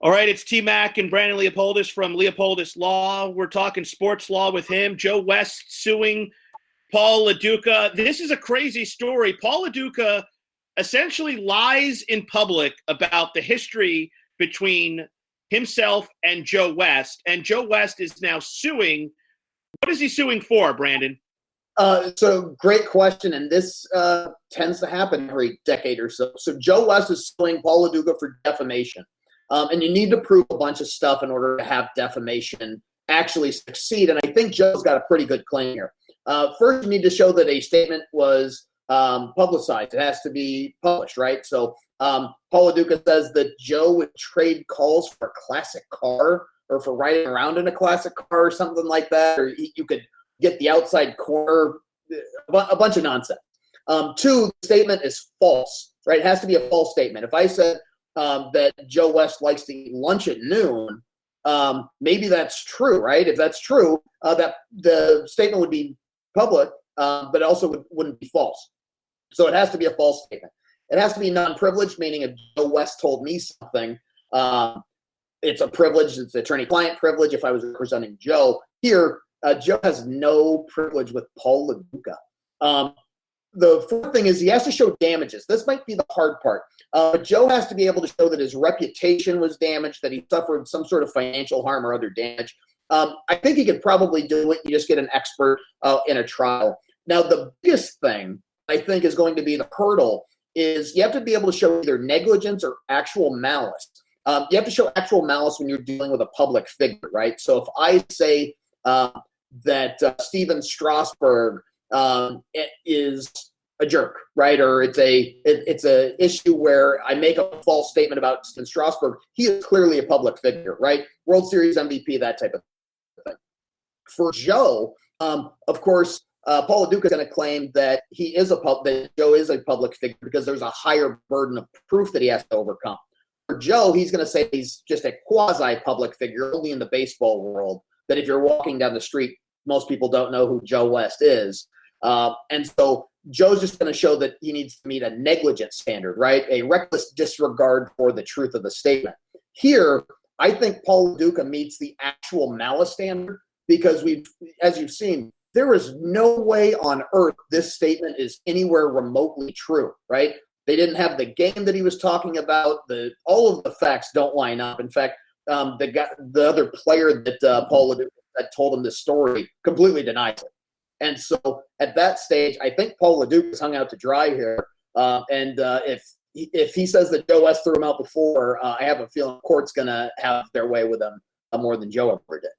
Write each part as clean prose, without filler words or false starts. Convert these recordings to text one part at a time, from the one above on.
All right, it's T-Mac and Brandon Leopoldis from Leopoldis Law. We're talking sports law with him. Joe West suing Paul Duca. This is a crazy story. Paul Duca essentially lies in public about the history between himself and Joe West, and Joe West is now suing. What is he suing for, Brandon? So great question, and this tends to happen every decade or so. So Joe West is suing Paul Duca for defamation. And you need to prove a bunch of stuff in order to have defamation actually succeed. And I think Joe's got a pretty good claim here. First, you need to show that a statement was publicized. It has to be published, right? So Paul Duca says that Joe would trade calls for a classic car or for riding around in a classic car or something like that. Or you could get the outside corner, a bunch of nonsense. Two, the statement is false, right? It has to be a false statement. If I said, that Joe West likes to eat lunch at noon, maybe that's true, right? If that's true, that the statement would be public, but it also wouldn't be false. So it has to be a false statement. It has to be non-privileged, meaning if Joe West told me something, it's a privilege. It's attorney-client privilege if I was representing Joe. Here, Joe has no privilege with Paul Duca. The fourth thing is he has to show damages. This might be the hard part. Joe has to be able to show that his reputation was damaged, that he suffered some sort of financial harm or other damage. I think he could probably do it. You just get an expert in a trial. Now, the biggest thing I think is going to be the hurdle is you have to be able to show either negligence or actual malice. You have to show actual malice when you're dealing with a public figure, right? So if I say that Steven Strasberg is a jerk, right? Or it's a issue where I make a false statement about Steven Strasberg. He is clearly a public figure, right? World Series MVP, that type of thing. For Joe, of course, Paul Duca is going to claim that that Joe is a public figure because there's a higher burden of proof that he has to overcome. For Joe, he's going to say he's just a quasi-public figure, only in the baseball world, that if you're walking down the street, most people don't know who Joe West is. And so Joe's just going to show that he needs to meet a negligence standard, right? A reckless disregard for the truth of the statement. Here, I think Paul Duca meets the actual malice standard because as you've seen, there is no way on earth this statement is anywhere remotely true, right? They didn't have the game that he was talking about. All of the facts don't line up. In fact, the other player that Paul Duca that told him this story completely denies it. And so at that stage, I think Paul Duca is hung out to dry here. And if he says that Joe West threw him out before, I have a feeling the court's going to have their way with him more than Joe ever did.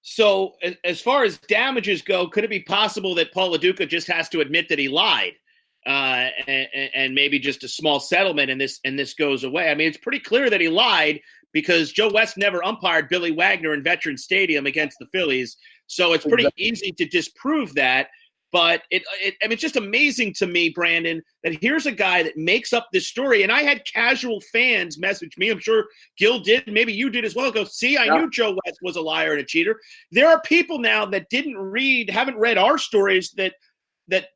So as far as damages go, could it be possible that Paul Duca just has to admit that he lied and maybe just a small settlement and this goes away? I mean, it's pretty clear that he lied because Joe West never umpired Billy Wagner in Veterans Stadium against the Phillies. So it's pretty easy to disprove that. But it's just amazing to me, Brandon, that here's a guy that makes up this story. And I had casual fans message me. I'm sure Gil did. Maybe you did as well. Go, see, I knew Joe West was a liar and a cheater. There are people now that haven't read our stories that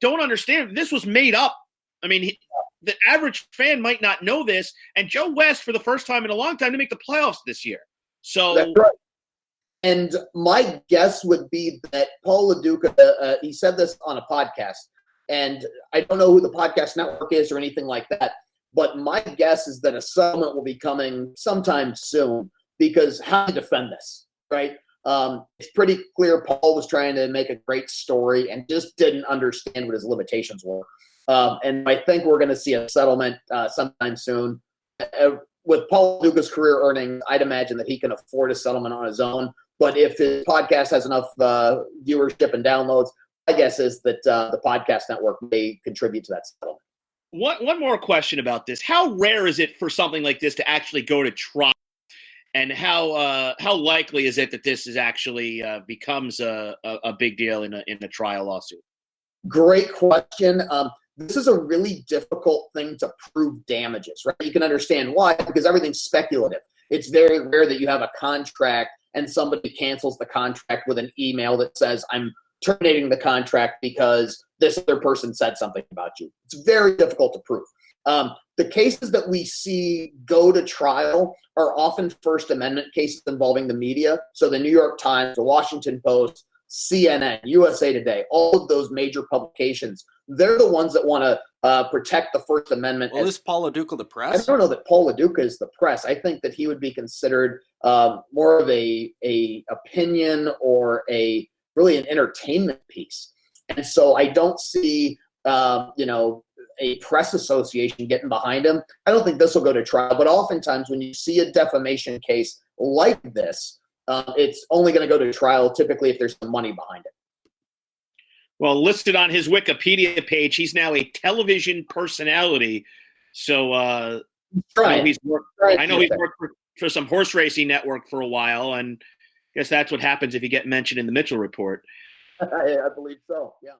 don't understand this was made up. I mean, the average fan might not know this. And Joe West, for the first time in a long time, to make the playoffs this year. So that's right. And my guess would be that Paul Duca, he said this on a podcast, and I don't know who the podcast network is or anything like that, but my guess is that a settlement will be coming sometime soon because how to defend this, right? It's pretty clear Paul was trying to make a great story and just didn't understand what his limitations were. And I think we're going to see a settlement sometime soon. With Paul Duca's career earnings, I'd imagine that he can afford a settlement on his own. But if his podcast has enough viewership and downloads, my guess is that the podcast network may contribute to that settlement. One more question about this. How rare is it for something like this to actually go to trial? And how likely is it that this is actually becomes a big deal in a trial lawsuit? Great question. This is a really difficult thing to prove damages, right? You can understand why, because everything's speculative. It's very rare that you have a contract and somebody cancels the contract with an email that says, I'm terminating the contract because this other person said something about you. It's very difficult to prove. The cases that we see go to trial are often First Amendment cases involving the media. So the New York Times, the Washington Post, CNN, USA Today, all of those major publications, they're the ones that want to protect the First Amendment. Well, is Paul LaDuca the press? I don't know that Paul LaDuca is the press. I think that he would be considered more of a opinion or really an entertainment piece. And so I don't see, a press association getting behind him. I don't think this will go to trial, but oftentimes when you see a defamation case like this, it's only going to go to trial typically if there's some money behind it. Well, listed on his Wikipedia page, he's now a television personality. So I know he's worked for some horse racing network for a while, and I guess that's what happens if you get mentioned in the Mitchell Report. I believe so, yeah.